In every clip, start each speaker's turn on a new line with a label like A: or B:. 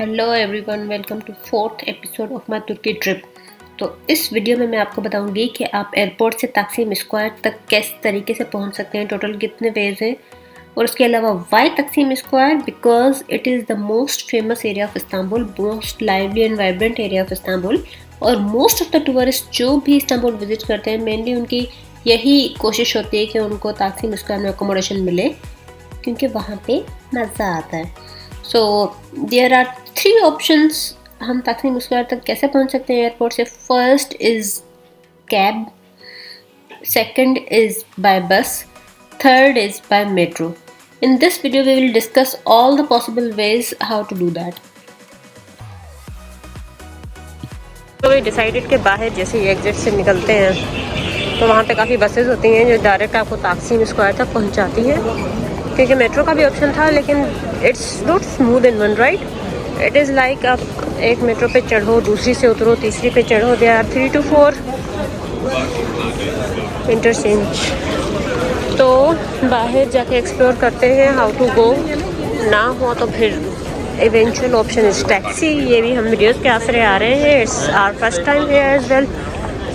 A: Hello everyone, welcome to fourth episode of my Turkey trip. तो इस video में मैं आपको बताऊंगी कि आप एयरपोर्ट से तकसीम स्क्वायर तक किस तरीके से पहुंच सकते हैं, टोटल कितने वेज हैं, और उसके अलावा वाई तकसीम square, because it is the most famous area of Istanbul, most lively and vibrant area of Istanbul. और मोस्ट ऑफ द टूरिस्ट जो भी इस्तांबुल विजिट करते हैं, मेनली उनकी यही कोशिश होती है कि उनको तकसीम स्क्वायर में अकोमोडेशन मिले, क्योंकि वहाँ पे मज़ा आता है। सो देयर आर 3 ऑप्शंस हम तकसीम स्क्वायर तक कैसे पहुंच सकते हैं एयरपोर्ट से। First is cab, second is by bus, third is by metro. In this video we will discuss all the possible ways how to do that. तो वे decided के बाहर जैसे ही एग्जिट से निकलते हैं तो वहाँ पे काफ़ी बसेस होती हैं जो डायरेक्ट आपको तकसीम स्क्वायर तक पहुँचाती हैं, क्योंकि मेट्रो का भी ऑप्शन था लेकिन it's not smooth in one ride. It is like आप एक मेट्रो पे चढ़ो, दूसरी से उतरो, तीसरी पे चढ़ो, दे आर 3 to 4 इंटरचेंज। तो बाहर जाके एक्सप्लोर करते हैं हाउ टू गो। ना हो तो फिर इवेंचुअल ऑप्शन इज़ टैक्सी। ये भी हम वीडियोस के आसरे आ रहे हैं, it's our first time here as well,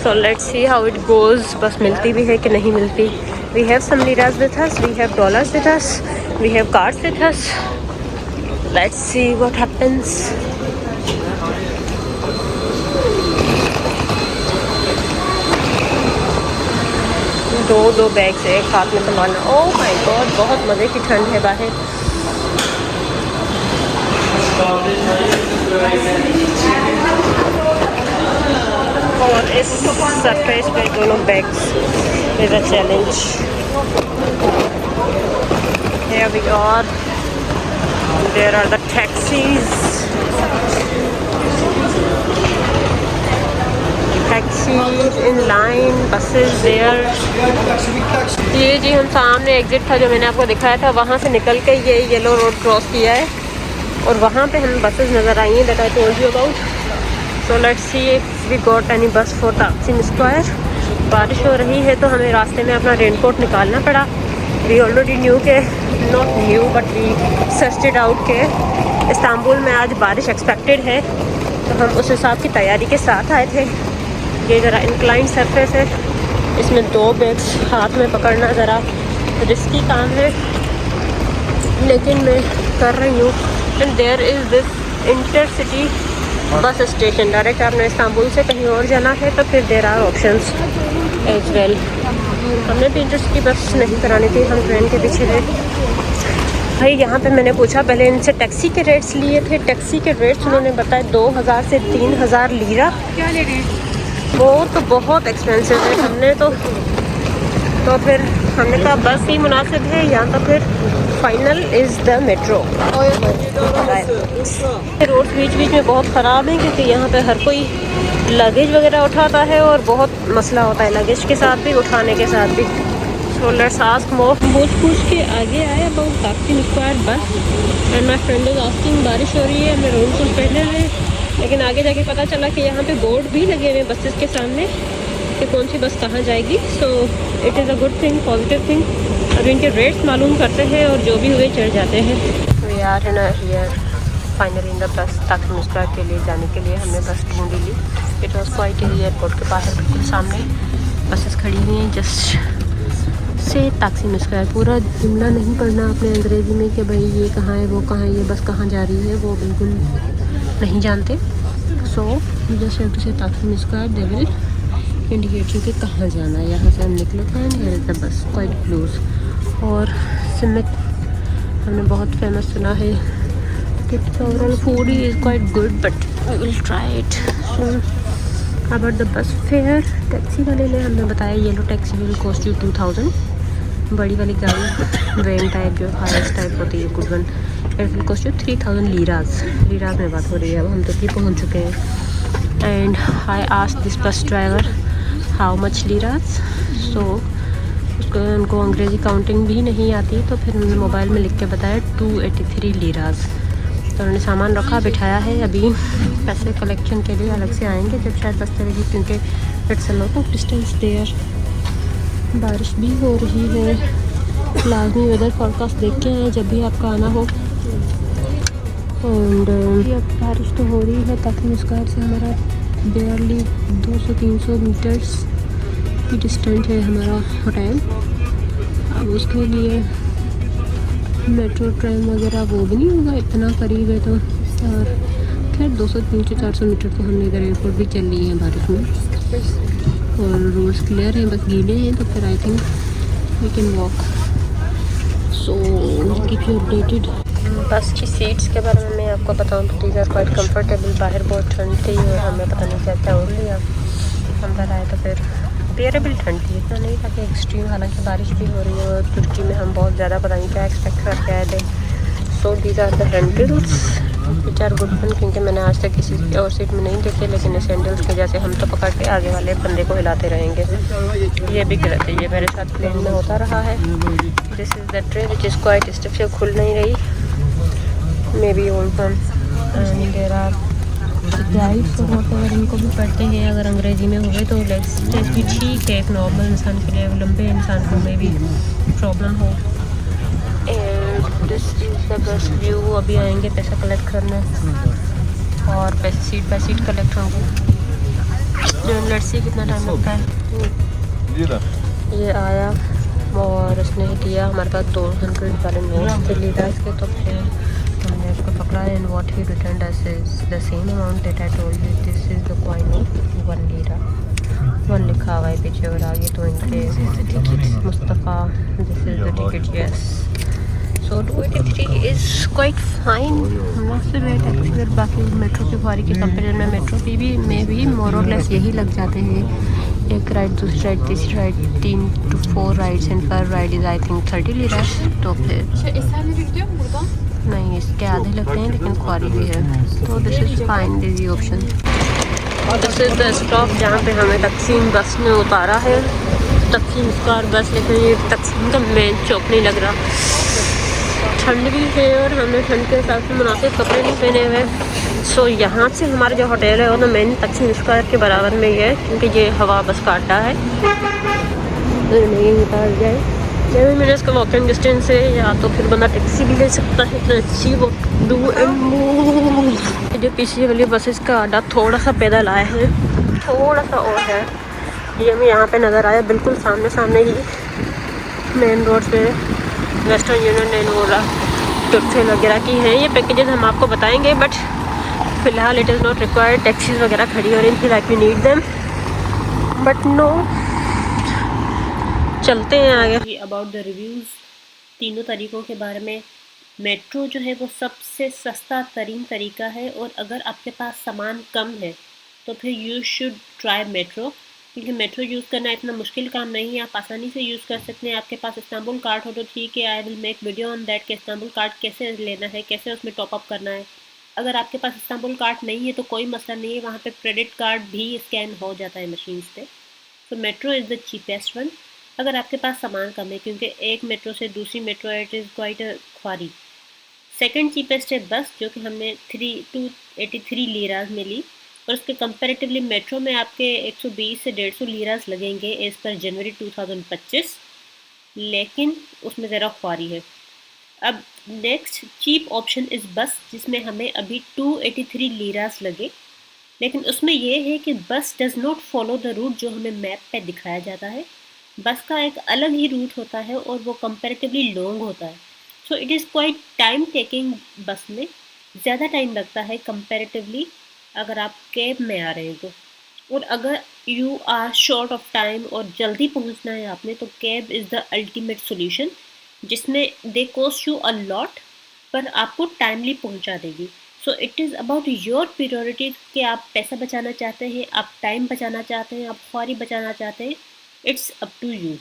A: so let's see how it goes. Bus मिलती भी है कि नहीं मिलती। We have some liras with us, we have dollars with us, we have cards with us. Let's see what happens. दो bags एक हाथ में संभालना। ओह माय गॉड, बहुत मज़े की ठंड है बाहर। और इस सरफेस पे दोनों bags is a challenge. Here we are. There are the taxis. Taxis in line, buses there. ये जी हम सामने एग्जिट था जो मैंने आपको दिखाया था, वहाँ से निकल के ये येलो रोड क्रॉस किया है और वहाँ पे हमें बसेस नज़र आई हैं that I told you about. So let's see if we got any bus for तकसीम स्क्वायर. बारिश हो रही है तो हमें रास्ते में अपना रेनकोट निकालना पड़ा। वी ऑलरेडी न्यू के, not knew but we searched out के इस्तांबुल में आज बारिश एक्सपेक्टेड है, तो हम उस हिसाब की तैयारी के साथ आए थे। ये ज़रा इंक्लाइन सरफेस है, इसमें 2 बैग्स हाथ में पकड़ना ज़रा रिस्की काम है, लेकिन मैं कर रही हूँ। And there is this intercity bus station. Direct आपने इस्तांबुल से कहीं और जाना है तो फिर there are options as well. हमने भी इंटरसिटी बस नहीं करानी थी, हम ट्रेन के पीछे थे। भाई यहाँ पे मैंने पूछा, पहले इनसे टैक्सी के रेट्स लिए थे। टैक्सी के रेट्स उन्होंने बताए 2000 से 3000 लीरा। क्या ले रहे हैं? वो तो बहुत एक्सपेंसिव है। हमने तो फिर हमने कहा बस ही मुनासिब है, या तो फिर final is the metro. Road बीच बीच में बहुत ख़राब है क्योंकि यहाँ पे हर कोई लगेज वगैरह उठाता है और बहुत मसला होता है लगेज के साथ भी, उठाने के साथ भी। So let's ask more. पूछ के आगे आए अबाउट तकसीम स्क्वायर बस, and my friend is asking. बारिश हो रही है, मैं रूम सूट पहने हुए, लेकिन आगे जाके पता चला कि यहाँ पे बोर्ड भी लगे हुए बसेस के सामने कि कौन सी बस कहाँ जाएगी। सो it is a good thing, positive thing. अब इनके रेट्स मालूम करते हैं और जो भी हुए चढ़ जाते हैं। We are in here finally in the bus. Taksim square के लिए जाने के लिए हमने बस ढूंढ ली। इट वॉज क्वाइट एयरपोर्ट के बाहर बिल्कुल सामने बसेस खड़ी हुई हैं जस्ट से तकसीम स्क्वायर। पूरा जुमला नहीं पढ़ना आपने अंग्रेज़ी में कि भाई ये कहाँ है, वो कहाँ है, ये बस कहाँ जा रही है, वो बिल्कुल नहीं जानते। सो जस्ट हैव टू से Taksim Square, they will indicate you कि कहाँ जाना है। यहाँ से हम निकले थे and here is the bus, quite close. और सिमित हमने बहुत फेमस सुना है कि overall food is quite good, but we will try it soon. About the bus fare, taxi वाले ने हमें बताया yellow taxi will cost you 2000। बड़ी वाली गाड़ी वैन टाइप जो हाईएस्ट टाइप होती है, good one, it will cost you 3000 लीराज। लीराज में बात हो रही है। अब हम तो भी पहुँच चुके हैं and I asked this bus driver how much liras. So उसको उनको अंग्रेज़ी काउंटिंग भी नहीं आती, तो फिर उन्होंने मोबाइल में लिख के बताया 283 लीराज। तो उन्होंने सामान रखा, बिठाया है। अभी पैसे कलेक्शन के लिए अलग से आएंगे जब शायद बस चलेगी, क्योंकि it's a lot of distance there. बारिश भी हो रही है, लाजमी वेदर फोरकास्ट देख के आए जब भी आपका आना हो। एंड अब बारिश तो हो रही है। तकरीबन स्क्वायर से हमारा बेयरली 200-300 मीटर्स की डिस्टेंस है हमारा होटल। अब उसके लिए मेट्रो ट्रेन वगैरह वो भी नहीं होगा, इतना करीब है तो। और खैर 200-300-400 मीटर तो हमने इधर एयरपोर्ट भी चल ली है बारिश में, और रोड्स क्लियर हैं, बस गीले हैं, तो फिर I think we can walk. So keep you updated. Bus की सीट्स के बारे में मैं आपको बताऊँ तो दीज आर क्वाइट कंफर्टेबल। बाहर बहुत ठंड थी और हमें पता नहीं चलता ओढ़ लिया। अंदर आए तो फिर बेयरेबल ठंड थी, इतना नहीं था कि एक्सट्रीम। हालांकि बारिश भी हो रही है और तुर्की में हम बहुत ज़्यादा पता नहीं क्या एक्सपेक्ट करके आए थे। So these are the handles which are good one, क्योंकि मैंने आज तक किसी और सीट में नहीं देखे, लेकिन इस हैंडल्स की जैसे हम तो पकड़ के आगे वाले बंदे को हिलाते रहेंगे। ये भी गलत है, ये मेरे साथ प्लेन में होता रहा है। This is the tray which is quite stiff, से खुल नहीं रही। May be old one and there are guides और वॉट इनको भी पढ़ते हैं अगर अंग्रेज़ी में हुए तो। टेस्ट भी ठीक है एक नॉर्मल इंसान के लिए, लंबे इंसान को में भी प्रॉब्लम हो। And this is the best view. अभी आएंगे पैसा कलेक्ट करने और पैसे सीट बाई सीट कलेक्ट होंगे। लेट्स सी कितना टाइम लगता है। ये आया और उसने दिया हमारे पास 200 वाले नोट्स थे लीडर के, तो फिर हमने उसको पकड़ा and what he return us is the same amount that I told you. This is the coin of 1 lira. 1 लिखा हुआ है पीछे और आगे तो इनके Mustafa. This is the ticket, yes. So 283 is quite fine. Not so bad actually. बाकी metro की सवारी के कंपेरिजन में मेट्रो की भी में भी मोर और लेस यही लग जाते हैं। एक राइड, दूसरी राइड, तीसरी राइड, 3 to 4 राइड्स एंड पर ride is I think 30 lira. तो फिर नहीं, इसके आधे लगते हैं लेकिन ख्वारी भी है, तो this is fine. This option. This is the stop जहाँ पे हमें तकसीम बस ने उतारा है। तकसीम स्क्वायर बस, लेकिन ये तकसीम का मेन चौक नहीं लग रहा। ठंड भी है और हमने ठंड के हिसाब से मुनासिब कपड़े नहीं पहने हुए। सो यहाँ से हमारा जो होटल है वो तो मेन तकसीम स्क्वायर के बराबर में ही है, क्योंकि ये हवा बस का अड्डा है। नहीं उतार जाए 7 मिनट्स का वॉकिंग डिस्टेंस है, या तो फिर बंदा टैक्सी भी ले सकता है। तो अच्छी वो डू एंड मूव। जो पीछे वाली बसेस का अड्डा थोड़ा सा पैदल आया है, थोड़ा सा और है। ये हमें यहाँ पे नज़र आया बिल्कुल सामने सामने ही मेन रोड पे वेस्टर्न यूनियन एंड ओला टुर्फे वगैरह की हैं। ये पैकेजेस हम आपको बताएंगे, बट फ़िलहाल it is not required. Taxis वगैरह खड़ी हो रही थी like we need them, but no. चलते हैं आगे। अबाउट द रिव्यूज़, तीनों तरीक़ों के बारे में। मेट्रो जो है वो सबसे सस्ता तरीन तरीका है, और अगर आपके पास सामान कम है तो फिर यू शुड ट्राई मेट्रो, क्योंकि मेट्रो यूज़ करना इतना मुश्किल काम नहीं है, आप आसानी से यूज़ कर सकते हैं। आपके पास इस्तांबुल कार्ड हो तो ठीक है, I will make video on that कि इस्तांबुल कार्ड कैसे लेना है, कैसे उसमें टॉपअप करना है। अगर आपके पास इस्तांबुल कार्ड नहीं है तो कोई मसला नहीं है, वहाँ पे क्रेडिट कार्ड भी स्कैन हो जाता है मशीन्स पे। So metro is the cheapest one अगर आपके पास सामान कम है, क्योंकि एक मेट्रो से दूसरी metro it is quite a ख्वारी। सेकंड चीपेस्ट है बस, जो कि हमने 283 लीराज में ली, और उसके कंपैरेटिवली मेट्रो में आपके 120 से 150 लीराज लगेंगे एज़ पर जनवरी 2025, लेकिन उसमें ज़रा ख्वारी है। अब नेक्स्ट चीप ऑप्शन इज़ बस, जिसमें हमें अभी 283 लीराज लगे, लेकिन उसमें यह है कि bus does not follow the route जो हमें मैप पे दिखाया जाता है। बस का एक अलग ही रूट होता है और वो कंपैरेटिवली लॉन्ग होता है। सो it is quiet time taking. बस में ज़्यादा टाइम लगता है कंपैरेटिवली अगर आप कैब में आ रहे हैं तो। और अगर you are short of time और जल्दी पहुंचना है आपने, तो cab is the ultimate solution, जिसमें they cost you a lot पर आपको टाइमली पहुंचा देगी। So it is about your priority कि आप पैसा बचाना चाहते हैं, आप टाइम बचाना चाहते हैं, आप ख्वारी बचाना चाहते हैं। It's up to you.